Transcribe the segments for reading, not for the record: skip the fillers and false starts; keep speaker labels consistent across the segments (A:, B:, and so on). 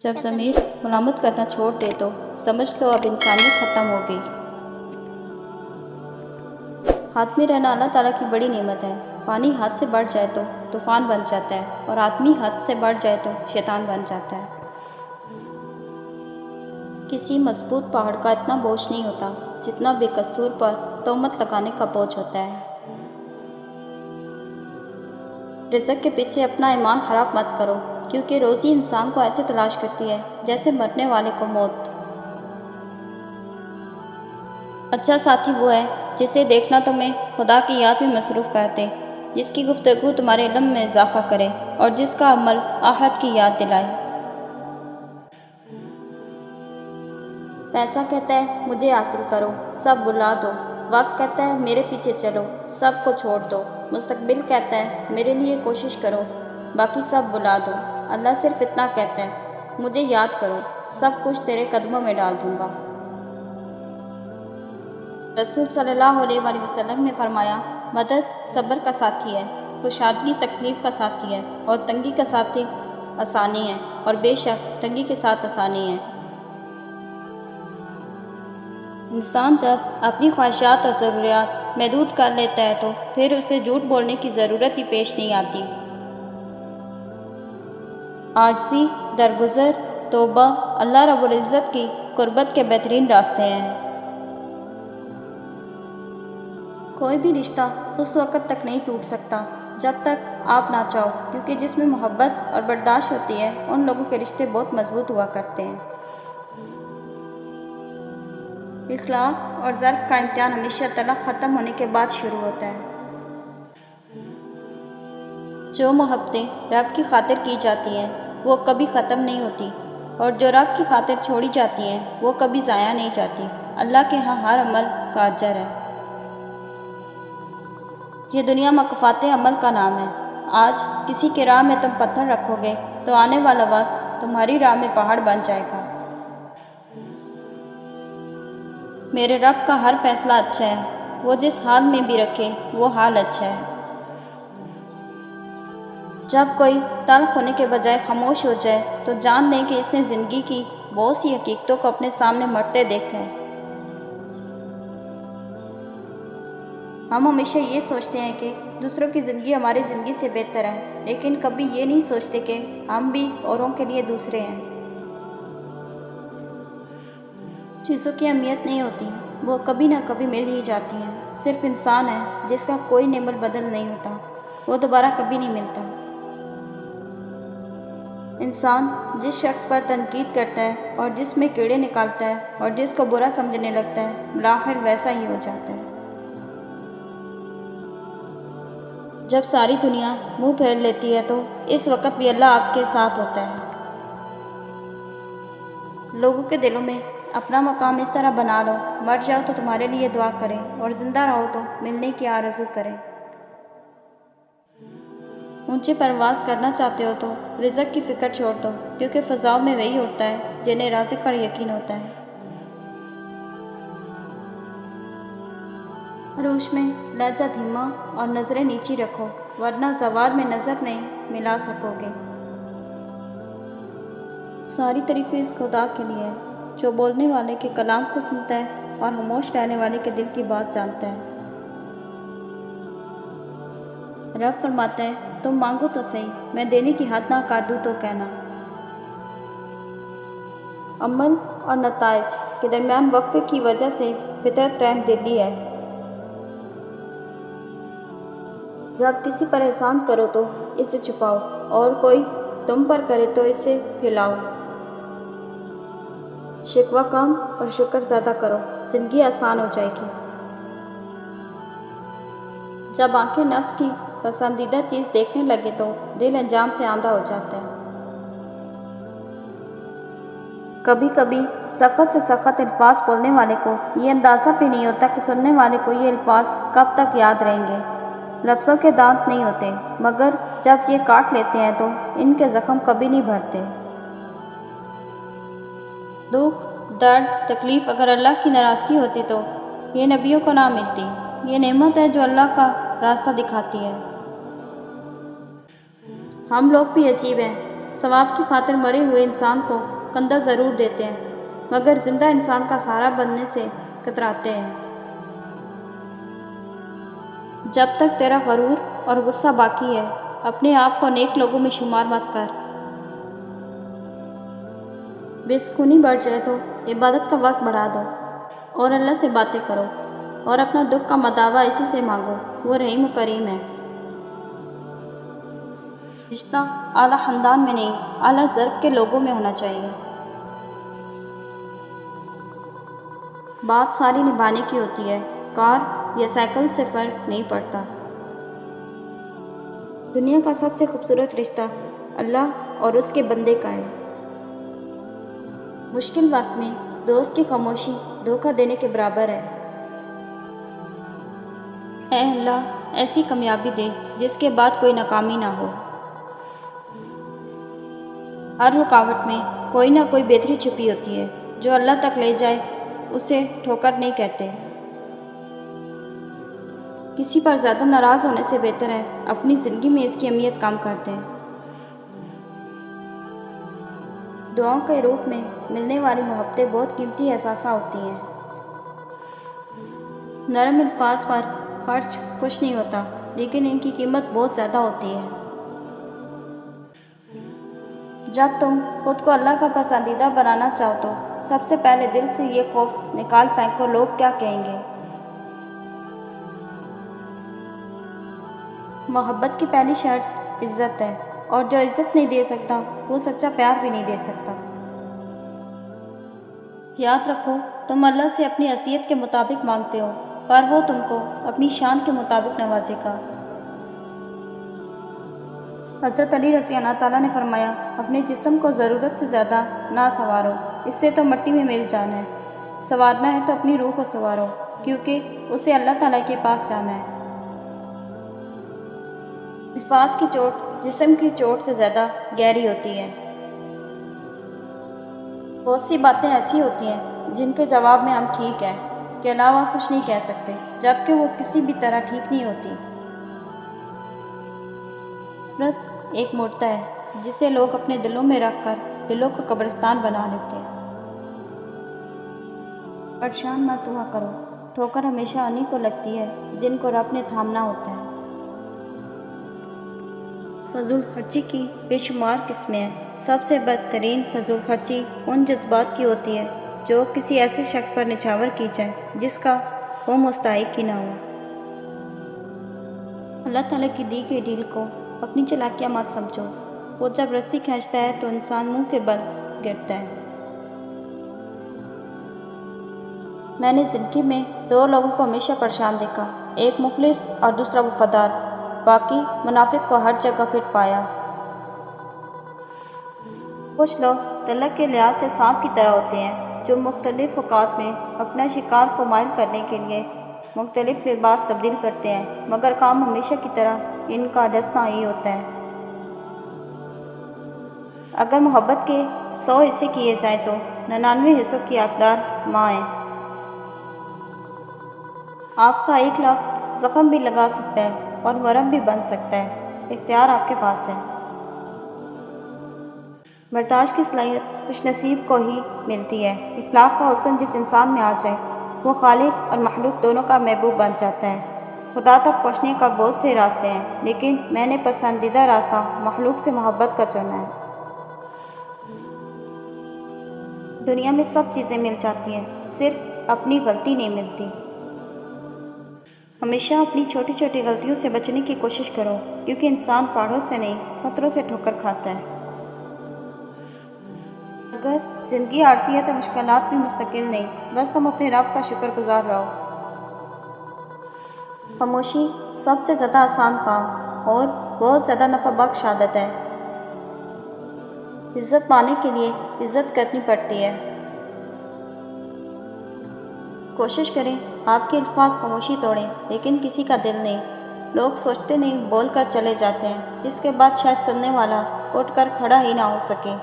A: جب ضمیر ملامت کرنا چھوڑ دے تو سمجھ لو اب انسانیت ختم ہو گئی۔ ہاتھ میں رہنا اللہ تعالیٰ کی بڑی نعمت ہے۔ پانی ہاتھ سے بڑھ جائے تو طوفان بن جاتا ہے، اور آدمی ہاتھ سے بڑھ جائے تو شیطان بن جاتا ہے۔ کسی مضبوط پہاڑ کا اتنا بوجھ نہیں ہوتا جتنا بے قصور پر تہمت لگانے کا بوجھ ہوتا ہے۔ رزق کے پیچھے اپنا ایمان خراب مت کرو، کیونکہ روزی انسان کو ایسے تلاش کرتی ہے جیسے مرنے والے کو موت۔ اچھا ساتھی وہ ہے جسے دیکھنا تمہیں خدا کی یاد میں مصروف کر دے، جس کی گفتگو تمہارے علم میں اضافہ کرے اور جس کا عمل آخرت کی یاد دلائے۔ پیسہ کہتا ہے مجھے حاصل کرو، سب بھلا دو۔ وقت کہتا ہے میرے پیچھے چلو، سب کو چھوڑ دو۔ مستقبل کہتا ہے میرے لیے کوشش کرو، باقی سب بھلا دو۔ اللہ صرف اتنا کہتا ہے مجھے یاد کرو، سب کچھ تیرے قدموں میں ڈال دوں گا۔ رسول صلی اللہ علیہ وآلہ وسلم نے فرمایا، مدد صبر کا ساتھی ہے، کشادگی تکلیف کا ساتھی ہے، اور تنگی کا ساتھی آسانی ہے، اور بے شک تنگی کے ساتھ آسانی ہے۔ انسان جب اپنی خواہشات اور ضروریات محدود کر لیتا ہے تو پھر اسے جھوٹ بولنے کی ضرورت ہی پیش نہیں آتی۔ عاجزی، درگزر، توبہ اللہ رب العزت کی قربت کے بہترین راستے ہیں۔ کوئی بھی رشتہ اس وقت تک نہیں ٹوٹ سکتا جب تک آپ نہ چاہو، کیونکہ جس میں محبت اور برداشت ہوتی ہے ان لوگوں کے رشتے بہت مضبوط ہوا کرتے ہیں۔ اخلاق اور ظرف کا امتحان ہمیشہ طلاق ختم ہونے کے بعد شروع ہوتا ہے۔ جو محبتیں رب کی خاطر کی جاتی ہیں وہ کبھی ختم نہیں ہوتی، اور جو رب کی خاطر چھوڑی جاتی ہیں وہ کبھی ضائع نہیں جاتی۔ اللہ کے ہاں ہر عمل کا اجر ہے۔ یہ دنیا مکافات عمل کا نام ہے۔ آج کسی کی راہ میں تم پتھر رکھو گے تو آنے والا وقت تمہاری راہ میں پہاڑ بن جائے گا۔ میرے رب کا ہر فیصلہ اچھا ہے، وہ جس حال میں بھی رکھے وہ حال اچھا ہے۔ جب کوئی تلخ ہونے کے بجائے خاموش ہو جائے تو جان لیں کہ اس نے زندگی کی بہت سی حقیقتوں کو اپنے سامنے مرتے دیکھا ہے۔ ہم ہمیشہ یہ سوچتے ہیں کہ دوسروں کی زندگی ہماری زندگی سے بہتر ہے، لیکن کبھی یہ نہیں سوچتے کہ ہم بھی اوروں کے لیے دوسرے ہیں۔ چیزوں کی اہمیت نہیں ہوتی، وہ کبھی نہ کبھی مل ہی جاتی ہیں۔ صرف انسان ہے جس کا کوئی نعمت بدل نہیں ہوتا، وہ دوبارہ کبھی نہیں ملتا۔ انسان جس شخص پر تنقید کرتا ہے اور جس میں کیڑے نکالتا ہے اور جس کو برا سمجھنے لگتا ہے، بالآخر ویسا ہی ہو جاتا ہے۔ جب ساری دنیا منہ پھیر لیتی ہے تو اس وقت بھی اللہ آپ کے ساتھ ہوتا ہے۔ لوگوں کے دلوں میں اپنا مقام اس طرح بنا لو، مر جاؤ تو تمہارے لیے دعا کریں اور زندہ رہو تو ملنے کی آرزو کریں۔ اونچی پرواز کرنا چاہتے ہو تو رزق کی فکر چھوڑ دو، کیونکہ فضاؤں میں وہی اڑتا ہے جنہیں رازق پر یقین ہوتا ہے۔ عروش میں لہجہ دھیما اور نظریں نیچی رکھو، ورنہ زوال میں نظر نہیں ملا سکو گے۔ ساری تعریفیں اس خدا کے لیے ہے جو بولنے والے کے کلام کو سنتا ہے اور خاموش رہنے والے کے دل کی بات جانتا ہے۔ رب فرماتا ہے تم مانگو تو صحیح، میں دینے کی حد نہ کر دوں تو کہنا۔ عمل اور نتائج کے درمیان وقفے کی وجہ سے فطرت رحم دلی ہے۔ جب کسی پر احسان کرو تو اسے چھپاؤ، اور کوئی تم پر کرے تو اسے پھیلاؤ۔ شکوہ کم اور شکر زیادہ کرو، زندگی آسان ہو جائے گی۔ جب آنکھیں نفس کی پسندیدہ چیز دیکھنے لگے تو دل انجام سے آندھا ہو جاتا ہے۔ کبھی کبھی سخت سے سخت الفاظ بولنے والے کو یہ اندازہ بھی نہیں ہوتا کہ سننے والے کو یہ الفاظ کب تک یاد رہیں گے۔ لفظوں کے دانت نہیں ہوتے، مگر جب یہ کاٹ لیتے ہیں تو ان کے زخم کبھی نہیں بھرتے۔ دکھ، درد، تکلیف اگر اللہ کی ناراضگی ہوتی تو یہ نبیوں کو نہ ملتی۔ یہ نعمت ہے جو اللہ کا راستہ دکھاتی ہے۔ ہم لوگ بھی عجیب ہیں، ثواب کی خاطر مرے ہوئے انسان کو کندھا ضرور دیتے ہیں، مگر زندہ انسان کا سہارا بننے سے کتراتے ہیں۔ جب تک تیرا غرور اور غصہ باقی ہے، اپنے آپ کو نیک لوگوں میں شمار مت کر۔ بے سکونی بڑھ جائے تو عبادت کا وقت بڑھا دو اور اللہ سے باتیں کرو، اور اپنا دکھ کا مداوع اسی سے مانگو، وہ رحیم و کریم ہے۔ رشتہ اعلیٰ خاندان میں نہیں، اعلیٰ ظرف کے لوگوں میں ہونا چاہیے۔ بات ساری نبھانے کی ہوتی ہے، کار یا سائیکل سے فرق نہیں پڑتا۔ دنیا کا سب سے خوبصورت رشتہ اللہ اور اس کے بندے کا ہے۔ مشکل وقت میں دوست کی خاموشی دھوکہ دینے کے برابر ہے۔ اے اللہ، ایسی کامیابی دے جس کے بعد کوئی ناکامی نہ ہو۔ ہر رکاوٹ میں کوئی نہ کوئی بہتری چھپی ہوتی ہے، جو اللہ تک لے جائے اسے ٹھوکر نہیں کہتے۔ کسی پر زیادہ ناراض ہونے سے بہتر ہے اپنی زندگی میں اس کی اہمیت کم کر دیں۔ دعاؤں کے روپ میں ملنے والی محبتیں بہت قیمتی احساسہ ہوتی ہیں۔ نرم الفاظ پر خرچ کچھ نہیں ہوتا، لیکن ان کی قیمت بہت زیادہ ہوتی ہے۔ جب تم خود کو اللہ کا پسندیدہ بنانا چاہو تو سب سے پہلے دل سے یہ خوف نکال پھینکو، لوگ کیا کہیں گے۔ محبت کی پہلی شرط عزت ہے، اور جو عزت نہیں دے سکتا وہ سچا پیار بھی نہیں دے سکتا۔ یاد رکھو، تم اللہ سے اپنی حیثیت کے مطابق مانگتے ہو، پر وہ تم کو اپنی شان کے مطابق نوازے گا۔ حضرت علی رضی اللہ تعالیٰ نے فرمایا، اپنے جسم کو ضرورت سے زیادہ نہ سنوارو، اس سے تو مٹی میں مل جانا ہے۔ سنوارنا ہے تو اپنی روح کو سنوارو، کیونکہ اسے اللہ تعالیٰ کے پاس جانا ہے۔ الفاظ کی چوٹ جسم کی چوٹ سے زیادہ گہری ہوتی ہے۔ بہت سی باتیں ایسی ہوتی ہیں جن کے جواب میں ہم ٹھیک ہے کے علاوہ کچھ نہیں کہہ سکتے، جبکہ وہ کسی بھی طرح ٹھیک نہیں ہوتی۔ نفرت ایک مردہ ہے جسے لوگ اپنے دلوں میں رکھ کر دلوں کا قبرستان بنا لیتے ہیں۔ پریشان مت ہوا کرو، ٹھوکر ہمیشہ انہی کو لگتی ہے جن کو رب نے تھامنا ہوتا ہے۔ فضول خرچی کی بے شمار قسمیں ہیں۔ سب سے بدترین فضول خرچی ان جذبات کی ہوتی ہے جو کسی ایسے شخص پر نچھاور کی جائے جس کا وہ مستحق ہی نہ ہو۔ اللہ تعالیٰ کی دی گئی ڈیل کو اپنی چالاکیاں مت سمجھو، وہ جب رسی کھینچتا ہے تو انسان منہ کے بل گرتا ہے۔ میں نے زندگی میں دو لوگوں کو ہمیشہ پریشان دیکھا، ایک مخلص اور دوسرا وفادار، باقی منافق کو ہر جگہ فٹ پایا۔ کچھ لوگ طلق کے لحاظ سے سانپ کی طرح ہوتے ہیں جو مختلف اوقات میں اپنا شکار کو مائل کرنے کے لیے مختلف لباس تبدیل کرتے ہیں، مگر کام ہمیشہ کی طرح ان کا ڈسنا ہی ہوتا ہے۔ اگر محبت کے 100 حصے کیے جائیں تو 99 حصوں کی حقدار ماں ہے۔ آپ کا ایک لفظ زخم بھی لگا سکتا ہے اور مرہم بھی بن سکتا ہے، اختیار آپ کے پاس ہے۔ برداشت کی صلاحیت خوش نصیب کو ہی ملتی ہے۔ اخلاق کا حسن جس انسان میں آ جائے وہ خالق اور مخلوق دونوں کا محبوب بن جاتا ہے۔ خدا تک پہنچنے کا بہت سے راستے ہیں، لیکن میں نے پسندیدہ راستہ مخلوق سے محبت کا چنا ہے۔ دنیا میں سب چیزیں مل جاتی ہیں، صرف اپنی غلطی نہیں ملتی۔ ہمیشہ اپنی چھوٹی چھوٹی غلطیوں سے بچنے کی کوشش کرو، کیونکہ انسان پہاڑوں سے نہیں پتھروں سے ٹھوکر کھاتا ہے۔ اگر زندگی عارضی ہے تو مشکلات بھی مستقل نہیں، بس تم اپنے رب کا شکر گزار رہو۔ خاموشی سب سے زیادہ آسان کام اور بہت زیادہ نفع بخش عادت ہے۔ عزت پانے کے لیے عزت کرنی پڑتی ہے۔ کوشش کریں آپ کے الفاظ خاموشی توڑیں، لیکن کسی کا دل نہیں۔ لوگ سوچتے نہیں، بول کر چلے جاتے ہیں، اس کے بعد شاید سننے والا اٹھ کر کھڑا ہی نہ ہو سکے۔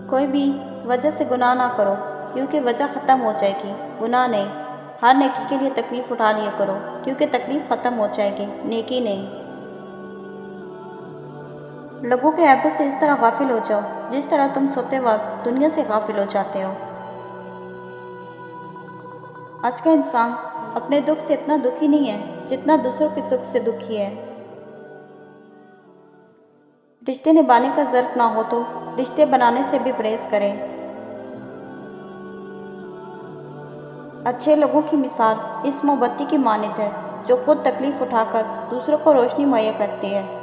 A: کوئی بھی وجہ سے گناہ نہ کرو، کیونکہ وجہ ختم ہو جائے گی، گناہ نہیں۔ ہر نیکی کے لیے تکلیف اٹھا لیا کرو، کیونکہ تکلیف ختم ہو جائے گی، نیکی نہیں۔ لوگوں کے عیبوں سے اس طرح غافل ہو جاؤ جس طرح تم سوتے وقت دنیا سے غافل ہو جاتے ہو۔ آج کا انسان اپنے دکھ سے اتنا دکھی نہیں ہے جتنا دوسروں کے سکھ سے دکھی ہے۔ رشتے نبھانے کا ظرف نہ ہو تو رشتے بنانے سے بھی پرہیز کریں۔ اچھے لوگوں کی مثال اس موم بتی کی مانند ہے جو خود تکلیف اٹھا کر دوسروں کو روشنی مہیا کرتی ہے۔